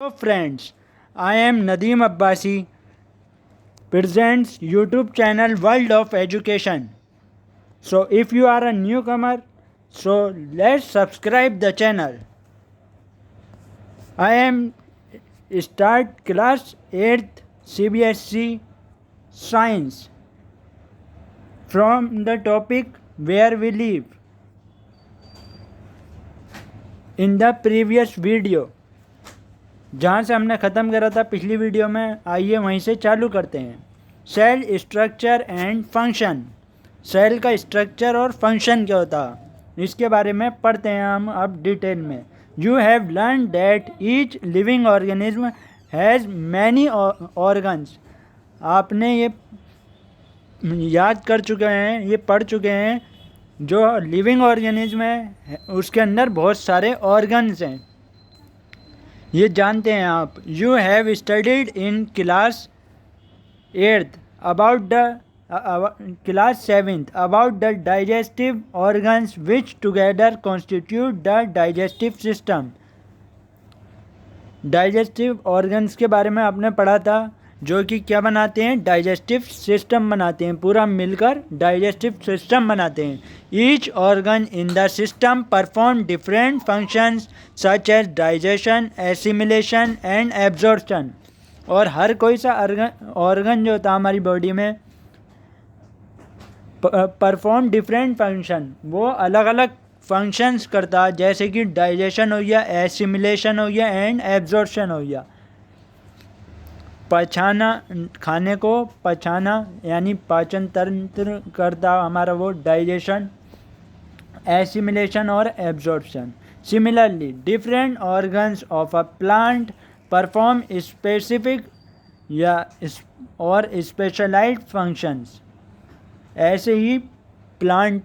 Hello friends, I am Nadeem Abbasi, presents YouTube channel World of Education. So if you are a newcomer, so let's subscribe the channel. I am start class 8th CBSE Science from the topic Where We Live. In the previous video, जहाँ से हमने ख़त्म करा था पिछली video में, आइए वहीं से चालू करते हैं। Cell structure and function. Cell का स्ट्रक्चर और फंक्शन क्या होता है इसके बारे में पढ़ते हैं हम अब डिटेल में। You have learn that each living organism has many organs. आपने ये याद कर चुके हैं, ये पढ़ चुके हैं, जो लिविंग ऑर्गेनिज्म है उसके अंदर बहुत सारे ऑर्गन्स हैं, ये जानते हैं आप। You have studied in class 8th about the class 7th about the digestive organs which together constitute the digestive system. Digestive organs के बारे में आपने पढ़ा था, जो कि क्या बनाते हैं, डाइजेस्टिव सिस्टम बनाते हैं, पूरा मिलकर डाइजेस्टिव सिस्टम बनाते हैं। Each organ in the system perform different functions such as digestion, assimilation and absorption. और हर कोई सा ऑर्गन जो होता है हमारी बॉडी में परफॉर्म डिफरेंट फंक्शन, वो अलग अलग फंक्शंस करता है, जैसे कि डाइजेशन हो गया, एसिमिलेशन हो गया एंड एब्जॉर्प्शन हो गया। पचाना, खाने को पचाना यानी पाचन तंत्र करता हमारा वो डाइजेशन, एसिमिलेशन और absorption. Similarly different organs of a plant perform specific या और स्पेशलाइज्ड फंक्शंस। ऐसे ही प्लांट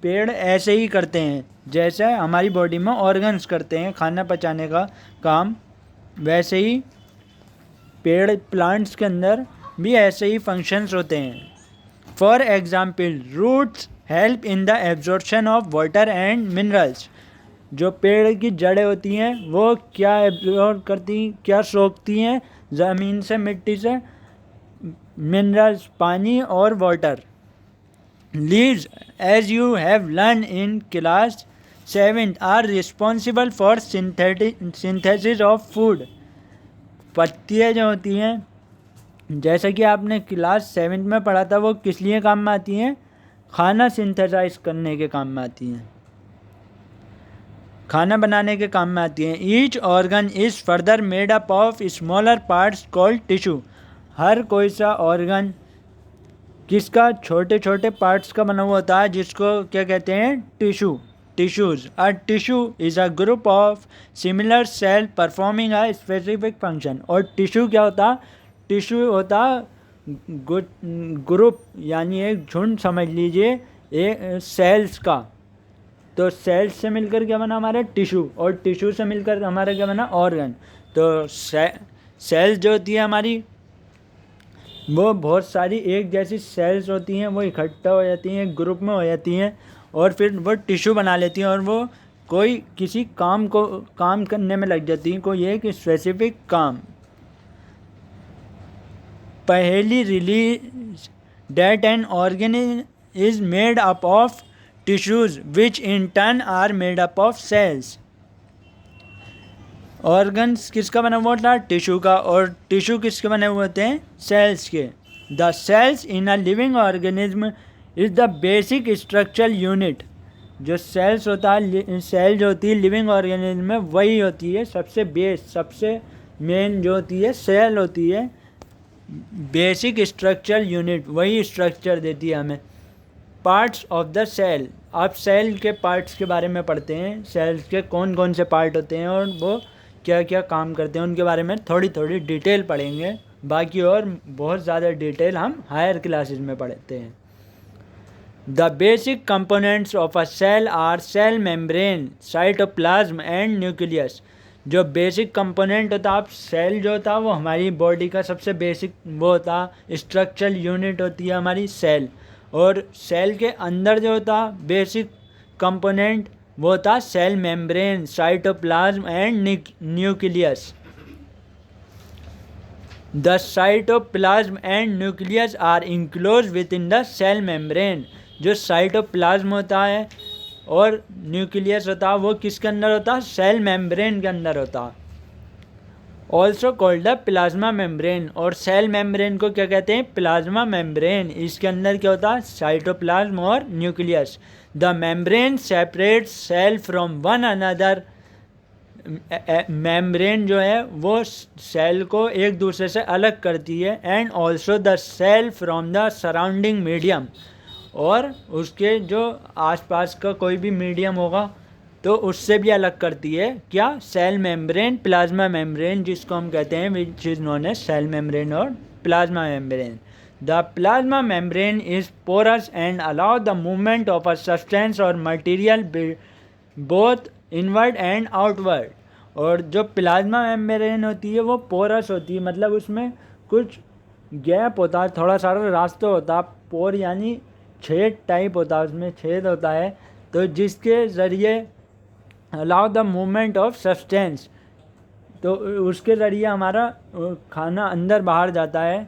पेड़ ऐसे ही करते हैं जैसे हमारी बॉडी में ऑर्गन्स करते हैं खाना पचाने का काम, वैसे ही पेड़ प्लांट्स के अंदर भी ऐसे ही फंक्शंस होते हैं। For example roots help in the absorption of water and minerals. जो पेड़ की जड़ें होती हैं वो क्या एब्जॉर्ब करती, क्या सोखती हैं ज़मीन से, मिट्टी से, मिनरल्स पानी और water. Leaves as you have learn in class 7th are responsible for synthesis of food. पत्तियाँ जो होती हैं, जैसा कि आपने क्लास 7th में पढ़ा था, वो किस लिए काम में आती हैं, खाना सिंथेसाइज करने के काम में आती हैं, खाना बनाने के काम में आती हैं। Each organ is further made up of smaller parts called tissue. हर कोई सा ऑर्गन किसका, छोटे छोटे पार्ट्स का बना हुआ होता है, जिसको क्या कहते हैं, tissue, tissues. A tissue is a group of similar cell performing a specific function. और टिश्यू क्या होता, टिश्यू होता ग्रुप यानी एक झुंड समझ लीजिए एक सेल्स का। तो सेल्स से मिलकर क्या बना हमारा टिश्यू, और टिश्यू से मिलकर हमारा क्या बना ऑर्गन। तो सेल्स जो होती है हमारी, वो बहुत सारी एक जैसी सेल्स होती हैं, वो इकट्ठा हो जाती हैं, एक ग्रुप में हो जाती हैं और फिर वो टिश्यू बना लेती हैं, और वो कोई किसी काम करने में लग जाती हैं, कोई एक स्पेसिफिक काम। पहली release that an organism is made up of tissues which in turn are made up of cells. Organs किसका बना हुआ था, टिश्यू का, और टिश्यू किसके बने हुए होते हैं, सेल्स के। The cells in a living organism is the basic structural unit. जो सेल्स होता है, सेल जो होती है लिविंग ऑर्गेनिज्म में, वही होती है सबसे बेस, सबसे मेन जो होती है सेल होती है, बेसिक स्ट्रक्चरल यूनिट, वही स्ट्रक्चर देती है हमें। पार्ट्स ऑफ द सेल, आप सेल के पार्ट्स के बारे में पढ़ते हैं, सेल्स के कौन कौन से पार्ट होते हैं और वो क्या क्या काम करते हैं, उनके बारे में थोड़ी थोड़ी डिटेल पढ़ेंगे। बाकी और बहुत ज़्यादा डिटेल हम हायर क्लासेस में पढ़ते हैं। The basic components of a cell are cell membrane, cytoplasm and nucleus. जो बेसिक कंपोनेंट होता है, सेल जो होता है वो हमारी बॉडी का सबसे बेसिक वो होता है, स्ट्रक्चरल यूनिट होती है हमारी सेल। और सेल के अंदर जो होता है बेसिक कंपोनेंट वो था cell membrane, cytoplasm and nucleus. The cytoplasm and nucleus are enclose within the cell membrane. जो साइटोप्लाज्म होता है और न्यूक्लियस होता है वो किसके अंदर होता है? सेल मेम्ब्रेन के अंदर होता है। Also called the plasma membrane. और सेल मेम्ब्रेन को क्या कहते हैं? Plasma membrane. इसके अंदर क्या होता है? साइटोप्लाज्म और nucleus. The membrane separate cell from one another. Membrane जो है वो सेल को एक दूसरे से अलग करती है। And also the cell from the surrounding medium. और उसके जो आसपास का कोई भी मीडियम होगा तो उससे भी अलग करती है। क्या? सेल मेम्ब्रेन, प्लाज्मा मेम्ब्रेन जिसको हम कहते हैं, which is known as cell membrane और plasma membrane. The plasma membrane is porous and allow the movement of a substance और material both inward and outward. और जो प्लाज्मा मेम्ब्रेन होती है वो पोरस होती है, मतलब उसमें कुछ गैप होता है, थोड़ा सारा रास्ता होता है। पोर यानी छेद टाइप होता है, उसमें छेद होता है, तो जिसके ज़रिए allow the movement of substance, तो उसके ज़रिए हमारा खाना अंदर बाहर जाता है।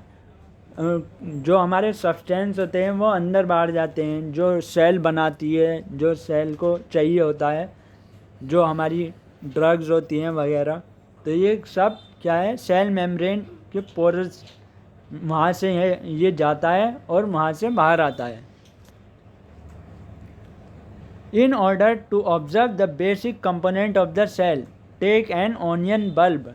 जो हमारे सब्सटेंस होते हैं वो अंदर बाहर जाते हैं, जो सेल बनाती है, जो सेल को चाहिए होता है, जो हमारी ड्रग्स होती हैं वगैरह। तो ये सब क्या है? सेल मेम्ब्रेन के पोरस, वहाँ से ये जाता है और वहाँ से बाहर आता है। In order to observe the basic component of the cell, take an onion bulb.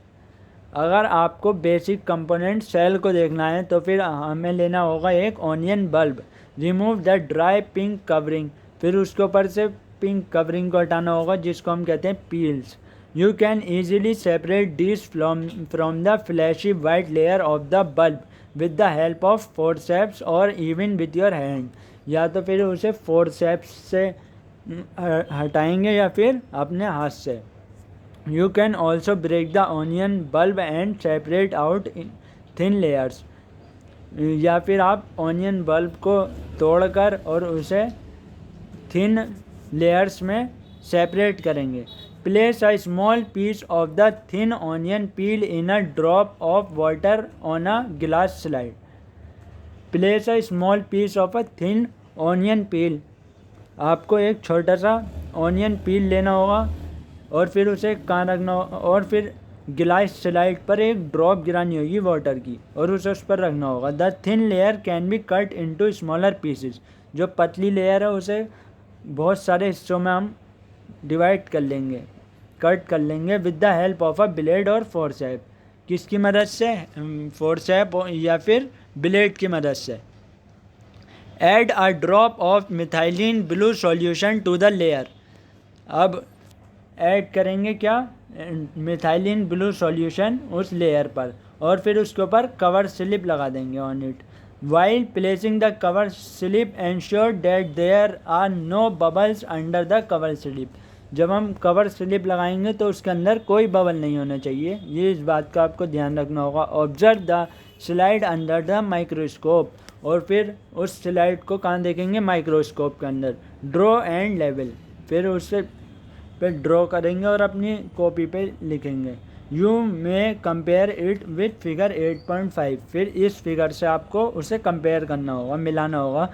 अगर आपको बेसिक कंपोनेंट सेल को देखना है तो फिर हमें लेना होगा एक onion bulb. Remove the dry pink covering, फिर उसके ऊपर से पिंक कवरिंग को हटाना होगा जिसको हम कहते हैं peels. You can easily separate this from the fleshy white layer of the bulb with the help of forceps और इवन विद योर हैंड। या तो फिर उसे फोर्सेप्स से हटाएंगे या फिर अपने हाथ से। You can also break the onion bulb and separate out thin layers. या फिर आप ऑनियन बल्ब को तोड़कर और उसे थिन लेयर्स में सेपरेट करेंगे। Place a small piece of the thin onion peel in a drop of water on a glass slide. Place a small piece of a thin onion peel, आपको एक छोटा सा ऑनियन पील लेना होगा और फिर उसे कहाँ रखना होगा, और फिर गिलास स्लाइड पर एक ड्रॉप गिरानी होगी वाटर की और उसे उस पर रखना होगा। The thin layer can be cut into smaller pieces. जो पतली लेयर है उसे बहुत सारे हिस्सों में हम डिवाइड कर लेंगे, कट कर लेंगे with the help of a blade और फोर्सेप। किसकी मदद से? फोर्सेप या फिर ब्लेड की मदद से। Add a drop of methylene blue solution to the layer। अब ऐड करेंगे क्या? मिथाइलिन ब्लू सॉल्यूशन उस लेयर पर, और फिर उसके ऊपर कवर स्लिप लगा देंगे on it. While placing the cover slip ensure that there are no bubbles under the cover slip. जब हम कवर स्लिप लगाएंगे तो उसके अंदर कोई बबल नहीं होना चाहिए, ये इस बात का आपको ध्यान रखना होगा। Observe the slide under the microscope, और फिर उस स्लाइड को कहाँ देखेंगे? माइक्रोस्कोप के अंदर। ड्रॉ एंड लेवल, फिर उससे पे ड्रॉ करेंगे और अपनी कॉपी पे लिखेंगे। You may compare it with figure 8.5। फिर इस फिगर से आपको उसे कंपेयर करना होगा, मिलाना होगा,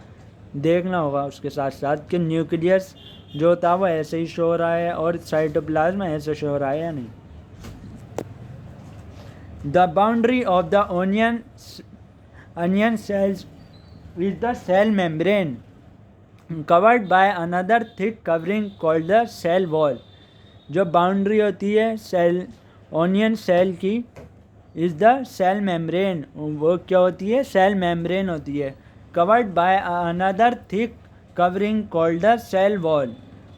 देखना होगा उसके साथ साथ कि न्यूक्लियस जो होता है वो ऐसे ही शो हो रहा है और साइटोप्लाज्म ऐसे शो हो रहा है या नहीं। The boundary of the onion cells is the cell membrane covered by another thick covering called the cell wall। जो बाउंड्री होती है सेल ऑनियन सेल की इज़ द सेल मेम्ब्रेन, वो क्या होती है? सेल मेम्ब्रेन होती है। Covered by another thick covering called the cell wall,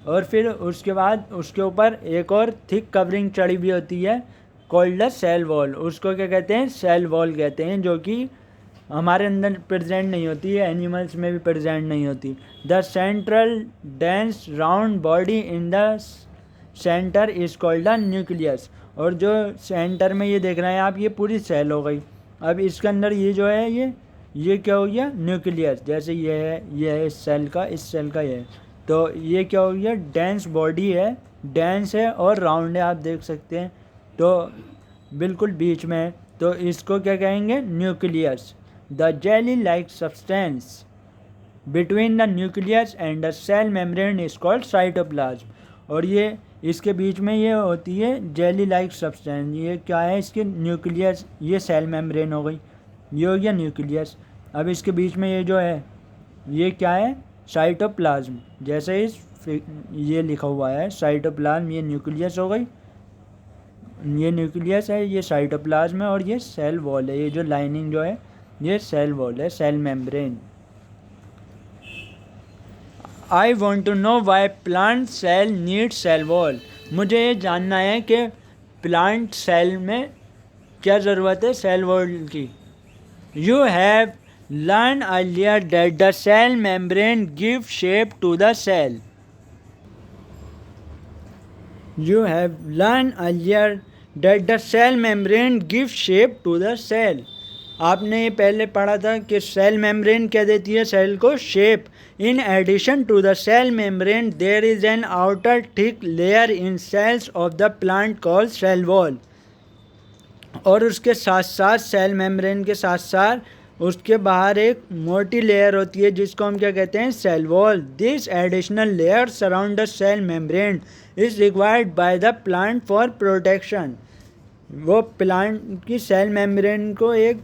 और फिर उसके बाद उसके ऊपर एक और थिक कवरिंग चढ़ी हुई होती है कॉल्ड द सेल वॉल। उसको क्या कहते हैं? सेल वॉल कहते हैं, जो कि हमारे अंदर प्रेजेंट नहीं होती है, एनिमल्स में भी प्रेजेंट नहीं होती। The central dense round body in the centre is called the nucleus. और जो सेंटर में ये देख रहे हैं आप, ये पूरी सेल हो गई। अब इसके अंदर ये जो है ये क्या हो गया? न्यूक्लियस। जैसे ये है इस सेल का, इस सेल का ये है। तो ये क्या हो गया, डेंस बॉडी है, डेंस है और राउंड है, आप देख सकते हैं, तो बिल्कुल बीच में है, तो इसको क्या कहेंगे, nucleus. The jelly like substance between the nucleus and the cell membrane is called cytoplasm. और ये इसके बीच में ये होती है जेली लाइक सब्सटेंस, ये क्या है, इसके न्यूक्लियस, ये सेल मेम्ब्रेन हो गई, ये हो गया न्यूक्लियस। अब इसके बीच में ये जो है ये क्या है, साइटोप्लाज्म, जैसे ये लिखा हुआ है साइटोप्लाज्म, ये न्यूक्लियस हो गई, ये न्यूक्लियस है, ये साइटोप्लाज्म है, और ये सेल वॉल है, ये जो लाइनिंग जो है ये सेल वॉल है, cell membrane. I want to know why plant cell need cell wall. मुझे ये जानना है कि प्लांट सेल में क्या ज़रूरत है सेल वॉल की। You have learn earlier that the cell membrane give shape to the cell. You have learn earlier that the cell membrane give shape to the cell. आपने ये पहले पढ़ा था कि सेल मेम्ब्रेन क्या देती है सेल को, shape. In addition to the cell membrane there is an outer thick layer in cells of the plant called cell wall. और उसके साथ साथ सेल मेम्ब्रेन के साथ साथ उसके बाहर एक मोटी लेयर होती है जिसको हम क्या कहते हैं, cell wall. This additional layer surround the cell membrane is required by the plant for protection. वो प्लांट की सेल मेम्ब्रेन को एक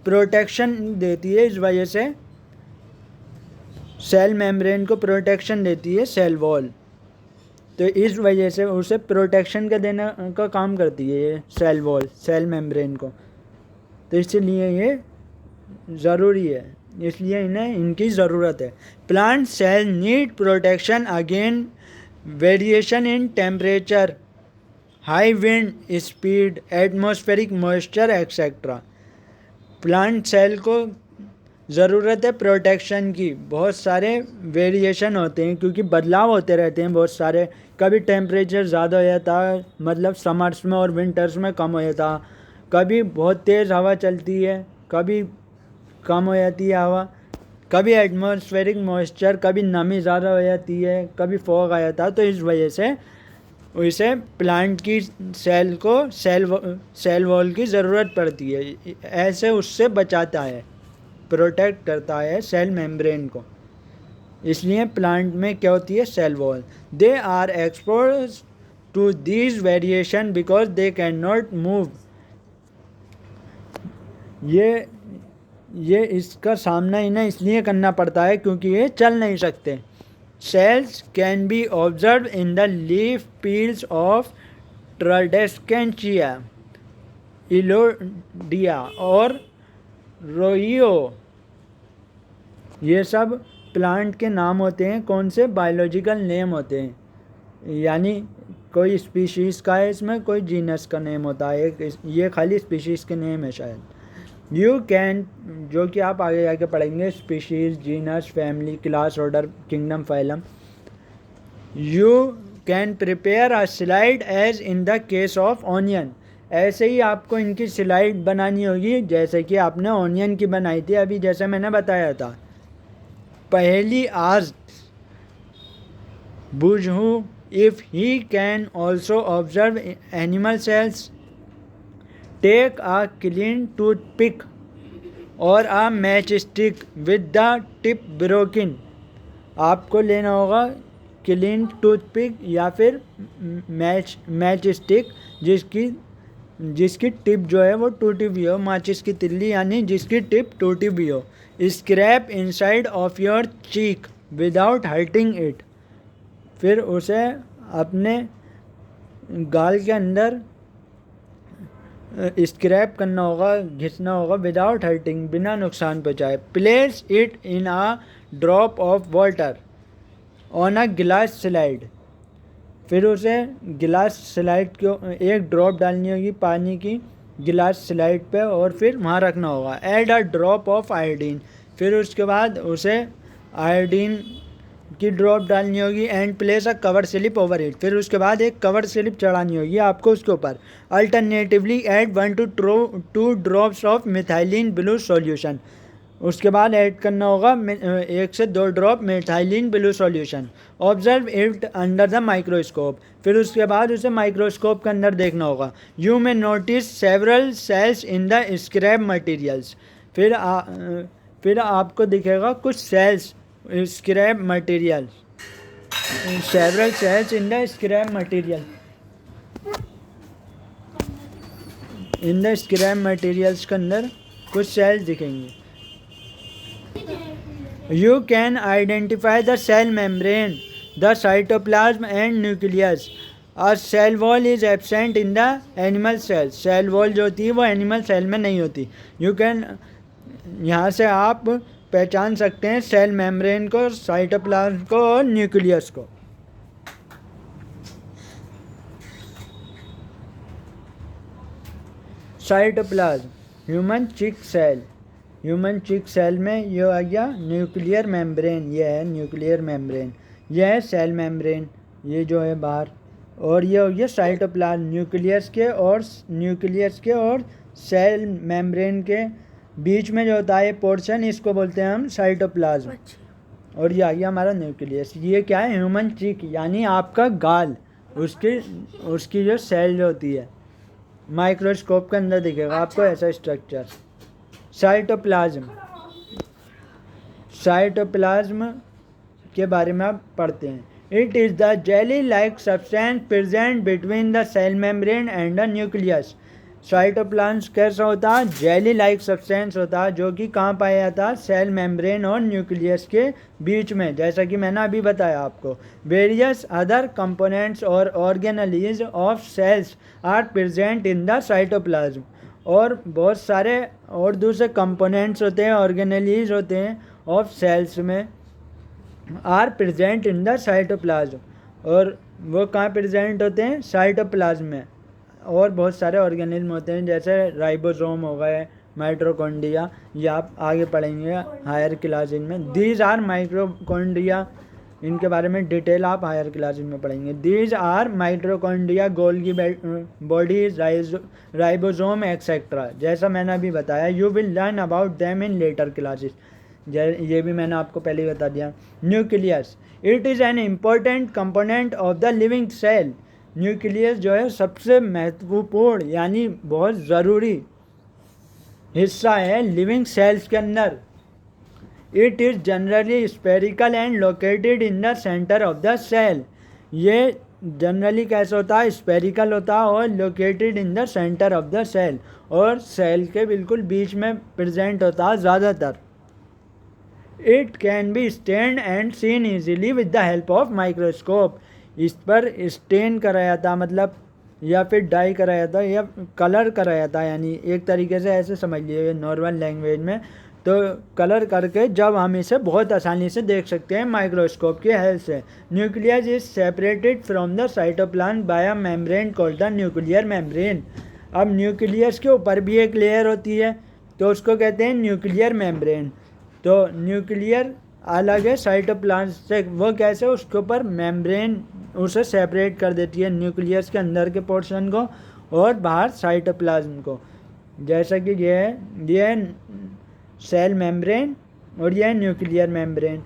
प्रोटेक्शन देती है, इस वजह से सेल मेम्ब्रेन को प्रोटेक्शन देती है सेल वॉल, तो इस वजह से उसे प्रोटेक्शन का देने का काम करती है ये सेल वॉल सेल मेम्ब्रेन को, तो इसलिए ये ज़रूरी है, इसलिए इन्हें इनकी ज़रूरत है। Plant cell need protection against variation in temperature, high wind speed, atmospheric moisture etcetera. Plant cell को ज़रूरत है प्रोटेक्शन की, बहुत सारे वेरिएशन होते हैं क्योंकि बदलाव होते रहते हैं बहुत सारे, कभी टेम्परेचर ज़्यादा हो जाता है, मतलब समर्स में और विंटर्स में कम हो जाता, कभी बहुत तेज़ हवा चलती है, कभी कम हो जाती है हवा, कभी एटमॉस्फेरिक मॉइस्चर, कभी नमी ज़्यादा हो जाती है, कभी फॉग आ जाता है, तो इस वजह से उसे प्लांट की सेल को सेल वॉल की ज़रूरत पड़ती है, ऐसे उससे बचाता है, प्रोटेक्ट करता है सेल मेम्ब्रेन को, इसलिए प्लांट में क्या होती है, cell wall. They are expose to these variation because they can not move. ये इसका सामना इन्हें इसलिए करना पड़ता है क्योंकि ये चल नहीं सकते। Cells can be observe in the leaf peels of tradescantia, elodea और रोइयो। ये सब प्लांट के नाम होते हैं, कौन से, बायोलॉजिकल नेम होते हैं, यानी कोई स्पीशीज़ का है इसमें, कोई जीनस का नेम होता है, ये खाली स्पीशीज़ के नेम है शायद। यू कैन, जो कि आप आगे जाके पढ़ेंगे, species, genus, family, class, order, kingdom, phylum. You can prepare a slide as in the case of onion. ऐसे ही आपको इनकी स्लाइड बनानी होगी जैसे कि आपने ऑनियन की बनाई थी अभी, जैसे मैंने बताया था। पहली आज बुझू if he can also observe animal cells, take a clean toothpick और a match stick with the tip broken. आपको लेना होगा क्लीन टूथपिक या फिर मैच स्टिक जिसकी टिप जो है वो टूटी हुई हो, माचिस की तिल्ली यानी जिसकी टिप टूटी हुई हो। Scrap inside of your cheek without hurting it. फिर उसे अपने गाल के अंदर स्क्रैप करना होगा, घिसना होगा, विदाउट हर्टिंग, बिना नुकसान पहुँचाए। Place it in a drop of water on अ गिलास स्लाइड। फिर उसे गिलास स्लाइड को एक ड्रॉप डालनी होगी पानी की गिलास स्लाइड पे और फिर वहाँ रखना होगा। Add a drop of iodine. फिर उसके बाद उसे आयोडीन की ड्रॉप डालनी होगी। And place a cover slip over it. फिर उसके बाद एक कवर स्लिप चढ़ानी होगी आपको उसके ऊपर। Alternatively add 1 to 2 drops of methylene blue solution. उसके बाद ऐड करना होगा 1 से 2 drop methylene blue solution. Observe it under the microscope, फिर उसके बाद उसे माइक्रोस्कोप के अंदर देखना होगा। You may notice several cells in the scrap materials, फिर आपको दिखेगा कुछ cells scrap material, several cells in the scrap material, in the scrap materials के अंदर कुछ सेल्स दिखेंगे। You can identify the cell membrane, the cytoplasm and nucleus. A cell wall is absent in the animal cells. Cell wall जो होती है वो animal cell में नहीं होती। You can, यहाँ से आप पहचान सकते हैं सेल मेम्ब्रेन को, साइटोप्लाज्म को और न्यूक्लियस को। साइटोप्लाज्म, ह्यूमन चिक सेल, ह्यूमन चिक सेल में ये आ गया न्यूक्लियर मेम्ब्रेन, ये है न्यूक्लियर मेम्ब्रेन, ये है सेल मेम्ब्रेन, ये जो है बाहर, और ये हो गया साइटोप्लाज्म। न्यूक्लियस के और सेल मेम्ब्रेन के बीच में जो होता है पोर्शन, इसको बोलते हैं हम साइटोप्लाज्म। और ये आ गया हमारा न्यूक्लियस। ये क्या है? ह्यूमन चिक, यानी आपका गाल, उसकी जो सेल जो होती है माइक्रोस्कोप के अंदर दिखेगा आपको ऐसा स्ट्रक्चर। साइटोप्लाज्म के बारे में आप पढ़ते हैं। It is the jelly like substance present between the cell membrane and the nucleus. Cytoplasm कैसा होता है? जेली लाइक सब्सटेंस होता है, जो कि कहाँ पाया जाता है? सेल मेम्ब्रेन और न्यूक्लियस के बीच में, जैसा कि मैंने अभी बताया आपको। वेरियस अदर कंपोनेंट्स और organelles of cells are present in the cytoplasm. और बहुत सारे और दूसरे कंपोनेंट्स होते हैं, ऑर्गेनेलीज होते हैं ऑफ सेल्स में, are present in the cytoplasm. और वो कहाँ प्रेजेंट होते हैं? साइटोप्लाज्म में। और बहुत सारे ऑर्गेनिज्म होते हैं, जैसे राइबोसोम हो गए, माइटोकॉन्ड्रिया, ये आप आगे पढ़ेंगे हायर क्लासेज में। दीज आर माइटोकॉन्ड्रिया, इनके बारे में डिटेल आप हायर क्लासेज में पढ़ेंगे। These are mitochondria, Golgi bodies, ribosome etcetera, जैसा मैंने अभी बताया। You will learn about them in later classes, ये भी मैंने आपको पहले ही बता दिया। Nucleus, it is an important component of the living cell. Nucleus जो है सबसे महत्वपूर्ण यानी बहुत ज़रूरी हिस्सा है लिविंग सेल्स के अंदर। It is generally spherical and located in the centre of the cell. ये जनरली कैसा होता है? स्पेरिकल होता है और located in the centre of the cell, और सेल के बिल्कुल बीच में प्रेजेंट होता है ज़्यादातर। It can be stained and seen easily with the help of microscope. इस पर स्टेन कराया था, मतलब या फिर डाई कराया था या कलर कराया था, यानी एक तरीके से ऐसे समझ लीजिए नॉर्मल लैंग्वेज में, तो कलर करके जब हम इसे बहुत आसानी से देख सकते हैं माइक्रोस्कोप की हेल्प से। Nucleus is separated from the cytoplasm by a membrane called the nuclear membrane. अब न्यूक्लियस के ऊपर भी एक लेयर होती है, तो उसको कहते हैं न्यूक्लियर मेम्ब्रेन। तो न्यूक्लियर अलग है साइटोप्लाज्म से, वो कैसे? उसके ऊपर मेम्ब्रेन उसे सेपरेट कर देती है, न्यूक्लियस के अंदर के पोर्शन को और बाहर साइटोप्लाज्म को। जैसा कि ये है सेल मेम्ब्रेन और ये है न्यूक्लियर मेम्ब्रेन,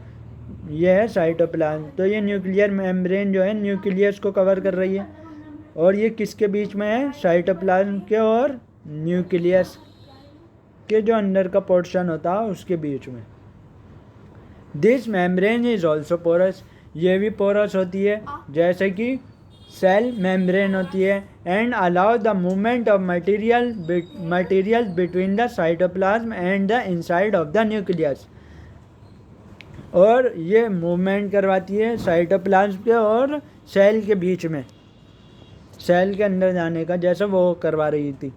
ये है साइटोप्लाज्म। तो ये न्यूक्लियर मेम्ब्रेन जो है न्यूक्लियस को कवर कर रही है, और ये किसके बीच में है? साइटोप्लाज्म के और न्यूक्लियस के जो अंदर का पोर्शन होता है उसके बीच में। This membrane is also porous, ये भी पोरस होती है जैसे कि सेल मेम्ब्रेन होती है। And allow the movement of material between the cytoplasm and the inside of the nucleus, और ये मूवमेंट करवाती है साइटोप्लाज्म के और सेल के बीच में, सेल के अंदर जाने का, जैसे वो करवा रही थी,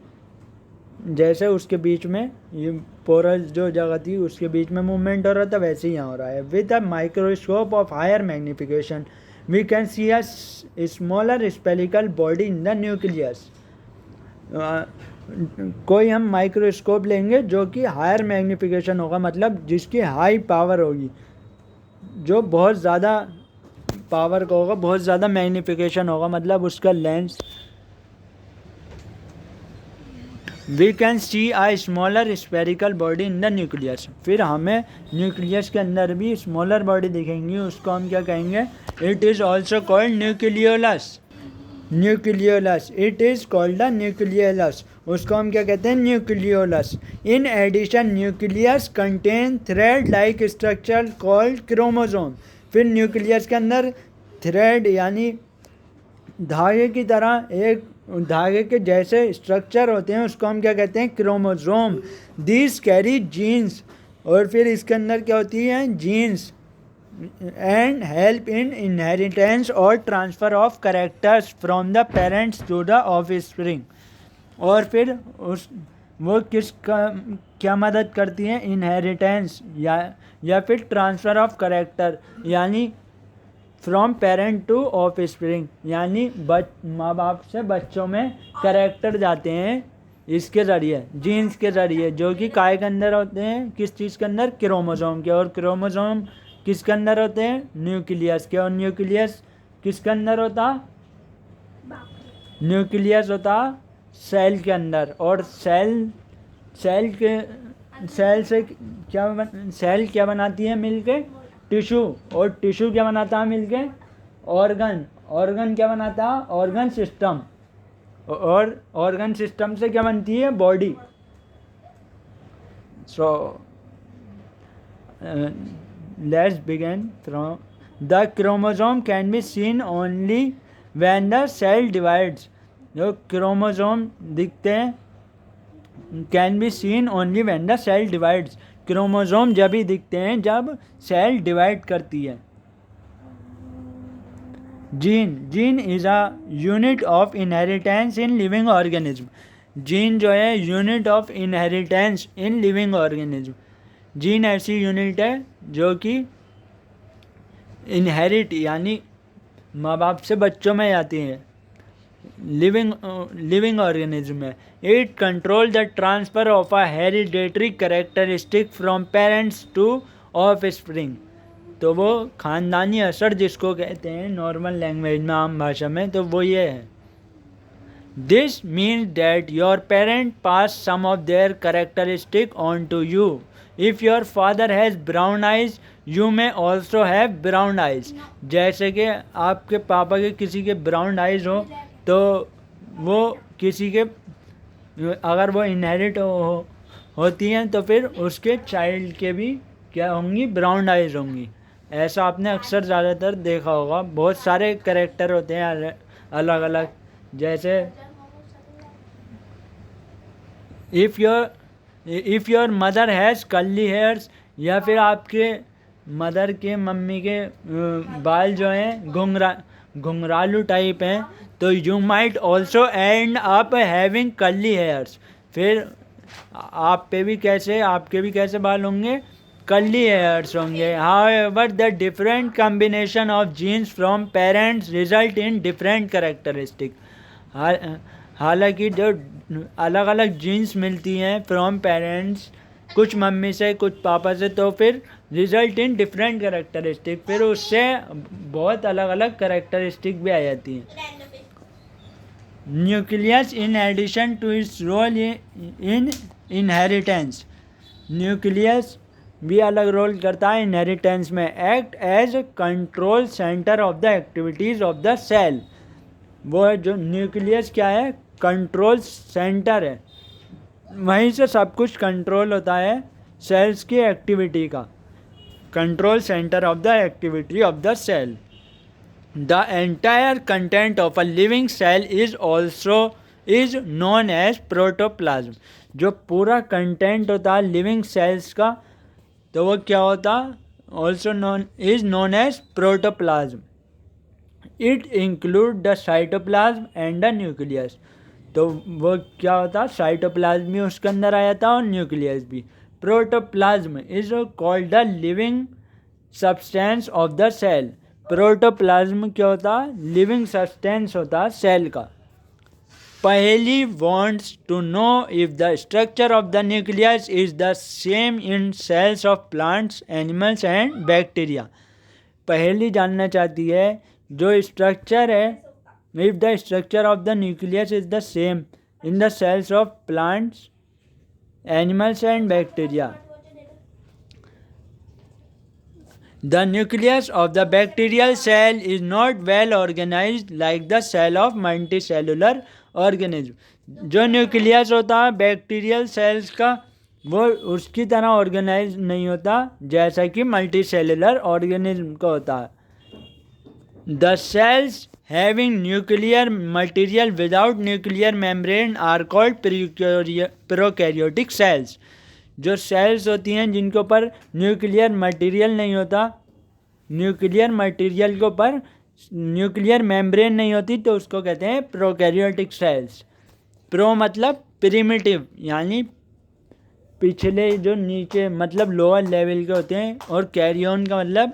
जैसे उसके बीच में ये पोरस जो जगह थी उसके बीच में मूवमेंट हो रहा था, वैसे ही यहाँ हो रहा है। With a microscope of higher magnification we can see a smaller spherical body in the nucleus. कोई हम माइक्रोस्कोप लेंगे जो कि हायर मैग्निफिकेशन होगा, मतलब जिसकी हाई पावर होगी, जो बहुत ज़्यादा पावर का होगा, बहुत ज़्यादा मैग्निफिकेशन होगा, मतलब उसका lens we can see a smaller spherical body in the nucleus. फिर हमें न्यूक्लियस के अंदर भी स्मॉलर बॉडी दिखेंगी, उसको हम क्या कहेंगे? It is also called nucleolus. Nucleolus, it is called the nucleolus, उसको हम क्या कहते हैं? Nucleolus. In addition nucleus contain thread like structure called chromosome. फिर न्यूक्लियस के अंदर थ्रेड यानी धागे की तरह एक धागे के जैसे स्ट्रक्चर होते हैं, उसको हम क्या कहते हैं? क्रोमोसोम। दिस कैरी जीन्स, और फिर इसके अंदर क्या होती है? Genes and help in inheritance और transfer of characters from the parents to the offspring. और फिर उस वो क्या मदद करती हैं? इनहेरिटेंस या फिर ट्रांसफ़र ऑफ कैरेक्टर, यानी फ्रॉम पेरेंट टू ऑफस्प्रिंग, यानी माँ बाप से बच्चों में कैरेक्टर जाते हैं इसके ज़रिए, जीन्स के ज़रिए, जो कि काय के अंदर होते हैं? किस चीज़ के अंदर? क्रोमोसोम के। और क्रोमोसोम किसके अंदर होते हैं? न्यूक्लियस के। और न्यूक्लियस किसके अंदर होता? न्यूक्लियस होता सेल के अंदर। और सेल से सेल क्या बनाती है मिलके? टिश्यू। और टिश्यू क्या बनाता है मिलके? ऑर्गन क्या बनाता है? Organ system. और ऑर्गन सिस्टम से क्या बनती है? Body. So let's begin from the chromosome can be seen only when the cell divides. जो क्रोमोसोम दिखते हैं, can be seen only when the cell divides. Chromosome जब ही दिखते हैं जब सेल डिवाइड करती है। Gene is a unit of inheritance in living organism. Gene जो है unit of inheritance in living organism. Gene ऐसी यूनिट है जो कि इनहेरिट यानी माँ बाप से बच्चों में आती है, लिविंग ऑर्गेनिज्म है। It control the transfer of a hereditary characteristic from parents to offspring. तो वो ख़ानदानी असर जिसको कहते हैं नॉर्मल लैंग्वेज में, आम भाषा में, तो वो ये है। This means that your parent pass some of their characteristic on to you. If your father has brown eyes you may also have brown eyes. जैसे कि आपके पापा के किसी के ब्राउन आइज हो, तो वो किसी के अगर वो इनहेरिट होती हैं तो फिर उसके चाइल्ड के भी क्या होंगी? ब्राउन आइज होंगी। ऐसा आपने अक्सर ज़्यादातर देखा होगा। बहुत सारे कैरेक्टर होते हैं अलग अलग, जैसे if your mother has curly hairs, या फिर आपके मदर के मम्मी के बाल जो हैं घुंघरालू टाइप हैं, तो you might also end up having curly hairs. फिर आपके भी कैसे बाल होंगे? कर्ली हेयर्स होंगे। However the different combination of genes from parents result in different characteristic. हालांकि जो अलग अलग जीन्स मिलती हैं फ्रॉम पेरेंट्स, कुछ मम्मी से कुछ पापा से, तो फिर रिजल्ट इन डिफरेंट कैरेक्टरिस्टिक, फिर उससे बहुत अलग अलग कैरेक्टरिस्टिक भी आ जाती हैं। Nucleus in addition to its role in inheritance, nucleus भी अलग रोल करता है इनहेरिटेंस में। Act as control centre of the activities of the cell. वो है जो न्यूक्लियस क्या है? कंट्रोल सेंटर है, वहीं से सब कुछ कंट्रोल होता है सेल्स की एक्टिविटी का। Control centre of the activity of the cell. The entire content of a living cell is known as protoplasm. जो पूरा कंटेंट होता है लिविंग सेल्स का, तो वो क्या होता? Also known as protoplasm. It include the cytoplasm and the nucleus. तो वो क्या होता? साइटोप्लाज्म भी उसके अंदर आया था और न्यूक्लियस भी। Protoplasm is called the living substance of the cell. Protoplasm क्या होता? लिविंग सब्सटेंस होता सेल का। Paheli wants to know if the structure of the nucleus is the same in cells of plants, animals and bacteria. पहेली जानना चाहती है जो structure है, if the structure of the nucleus is the same in the cells of plants, animals and bacteria. The nucleus of the bacterial cell is not well organized like the cell of multicellular organism. जो nucleus होता है bacterial cells का, वो उसकी तरह organise नहीं होता जैसा कि मल्टीसेलुलर ऑर्गेनिज्म का होता है. The cells having nuclear material without nuclear membrane are called prokaryotic cells. जो सेल्स होती हैं जिनके ऊपर न्यूक्लियर मटेरियल नहीं होता, न्यूक्लियर मटेरियल के ऊपर न्यूक्लियर मेम्ब्रेन नहीं होती, तो उसको कहते हैं प्रोकैरियोटिक सेल्स. प्रो मतलब प्रिमिटिव, यानी पिछले जो नीचे मतलब लोअर लेवल के होते हैं, और कैरियन का मतलब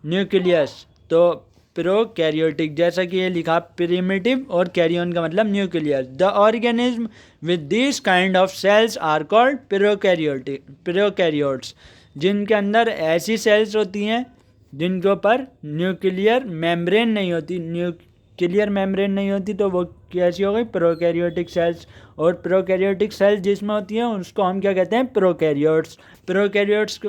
न्यूक्लियस. तो प्रोकैरियोटिक, जैसा कि ये लिखा प्रिमिटिव, और कैरियन का मतलब nucleus. The organism with this kind of cells are called prokaryotes. जिनके अंदर ऐसी सेल्स होती हैं जिनके ऊपर न्यूक्लियर मेम्ब्रेन नहीं होती, न्यूक्लियर मेम्ब्रेन नहीं होती, तो वो कैसी हो गई? Prokaryotic cells. और प्रोकैरियोटिक सेल्स जिसमें होती हैं उसको हम क्या कहते हैं? प्रोकैरियोट्स. प्रोकैरियोट्स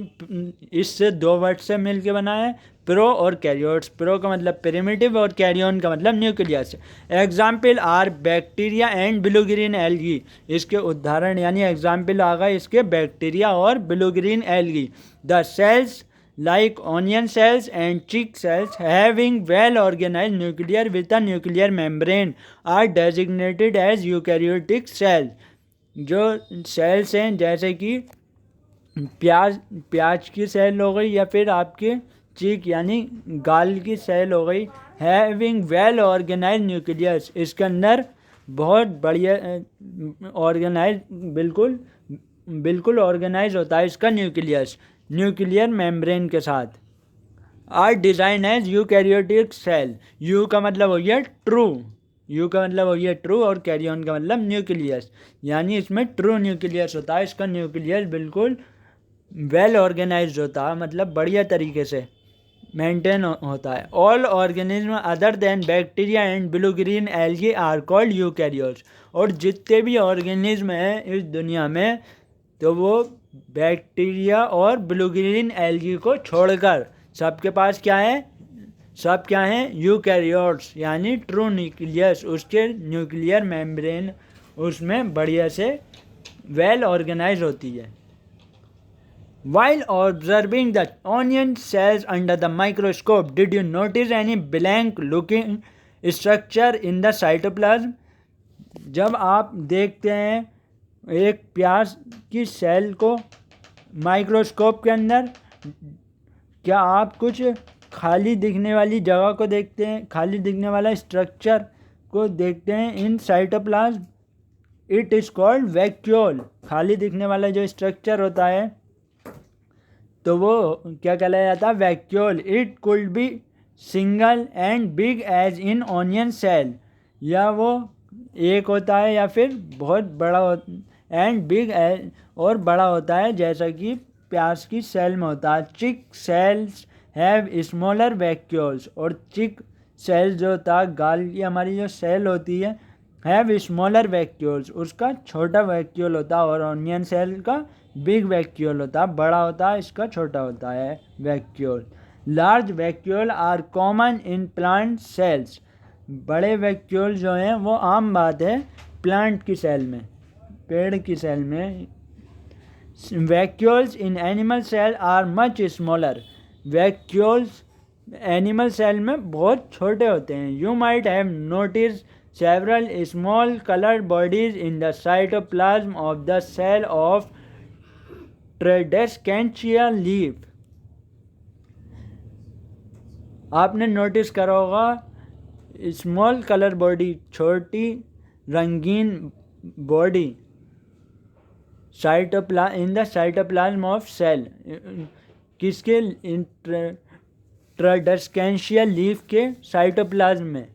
इससे दो वर्ड से मिल के बना है, प्रो और कैरियोट्स. प्रो का मतलब प्रिमिटिव और कैरियन का मतलब nucleus. Example are bacteria and blue green algae. इसके उदाहरण यानी एग्जाम्पल आ गए इसके बैक्टीरिया और blue green algae. The cells like onion cells and chick cells having well organized nucleus with a nuclear membrane are designated as eukaryotic cells. जो sales हैं जैसे कि प्याज की सेल हो गई, या फिर आपके चीक यानी गाल की सेल हो गई, हैविंग वेल ऑर्गेनाइज न्यूक्लियस. इसके अंदर बहुत बढ़िया ऑर्गेनाइज, बिल्कुल ऑर्गेनाइज होता है इसका न्यूक्लियस, न्यूक्लियर मेम्ब्रेन के साथ. Are design as eukaryotic cell. Eu का मतलब हो गया ट्रू, यू का मतलब हो गया ट्रू, और कैरियन का मतलब न्यूक्लियस, यानी इसमें ट्रू न्यूक्लियस होता है. इसका न्यूक्लियस बिल्कुल वेल ऑर्गेनाइज होता है, मतलब बढ़िया तरीके से मेंटेन होता है. All organism other than bacteria and blue green algae are called eukaryotes. और जितने भी ऑर्गेनिज्म हैं इस दुनिया में, तो वो बैक्टीरिया और ब्लू ग्रीन एल्गी को छोड़कर सबके पास क्या है? सब क्या हैं? यूकैरियोट्स, यानी ट्रू न्यूक्लियस. उसके न्यूक्लियर मेम्ब्रेन उसमें बढ़िया से वेल ऑर्गेनाइज होती है. While observing the onion cells under the microscope, did you notice any blank looking structure in the cytoplasm? जब आप देखते हैं एक प्याज की सेल को माइक्रोस्कोप के अंदर, क्या आप कुछ खाली दिखने वाली जगह को देखते हैं, खाली दिखने वाला स्ट्रक्चर को देखते हैं in cytoplasm? It is called vacuole. खाली दिखने वाला जो स्ट्रक्चर होता है तो वो क्या कहलाया जाता है? Vacuole. It could be single and big as in onion cell. या वो एक होता है या फिर बहुत बड़ा एंड बिग एज, और बड़ा होता है जैसा कि प्याज की सेल में होता है. चिक सेल्स हैव स्मॉलर वैक्यूल्स. और चिक सेल्स जो होता है, गाल की हमारी जो सेल होती है, हैव स्मॉलर वैक्यूल्स, उसका छोटा वैक्यूल होता है. और ऑनियन सेल का बिग वैक्यूल होता है, बड़ा होता है, इसका छोटा होता है vacuole. Large vacuole are common in plant cells. बड़े वैक्यूल जो हैं वो आम बात है प्लांट की सेल में, पेड़ की सेल में. Vacuoles in animal cell are much smaller. Vacuoles animal cell में बहुत छोटे होते हैं. You might have notice several small colored bodies in the cytoplasm of the cell of Tradescantia leaf. आपने नोटिस करा होगा स्मॉल कलर बॉडी, छोटी रंगीन body in the cytoplasm of cell. किसके? ट्रेडेस्केंशिया लीफ के साइटोप्लाज्म में.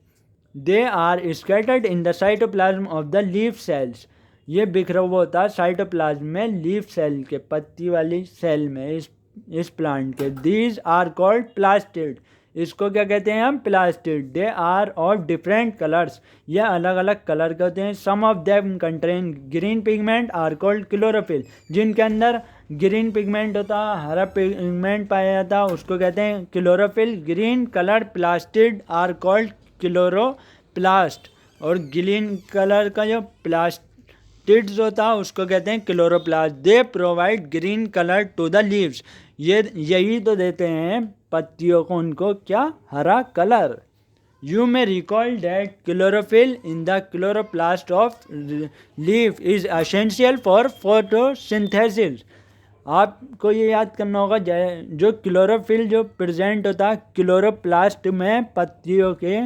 They are scattered in the cytoplasm of the leaf cells. ये बिखरा हुआ होता है साइटोप्लाज्म में, लीफ सेल के, पत्ती वाली सेल में, इस प्लांट के. These are called plastid. इसको क्या कहते हैं हम, plastid. They are of different colours, ये अलग अलग कलर के होते हैं। Some of them contain green pigment are called chlorophyll, जिनके अंदर ग्रीन पिगमेंट होता है, हरा पिगमेंट पाया जाता है, उसको कहते हैं chlorophyll. Green colour plastid are called chloroplast, और ग्रीन कलर का जो प्लास्टिड्स होता है उसको कहते हैं chloroplast. They provide green colour to the leaves, ये यही तो देते हैं पत्तियों को उनको क्या, हरा colour. You may recall that chlorophyll in the chloroplast of leaf is essential for photosynthesis. आपको ये याद करना होगा जो क्लोरोफिल जो प्रेजेंट होता है क्लोरोप्लास्ट में, पत्तियों के,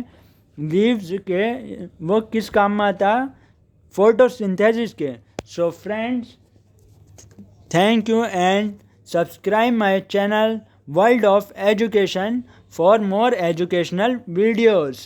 लीव्स के, वो किस काम में आता है, फोटोसिंथेसिस के। So friends, thank you and subscribe my channel world of education for more educational videos.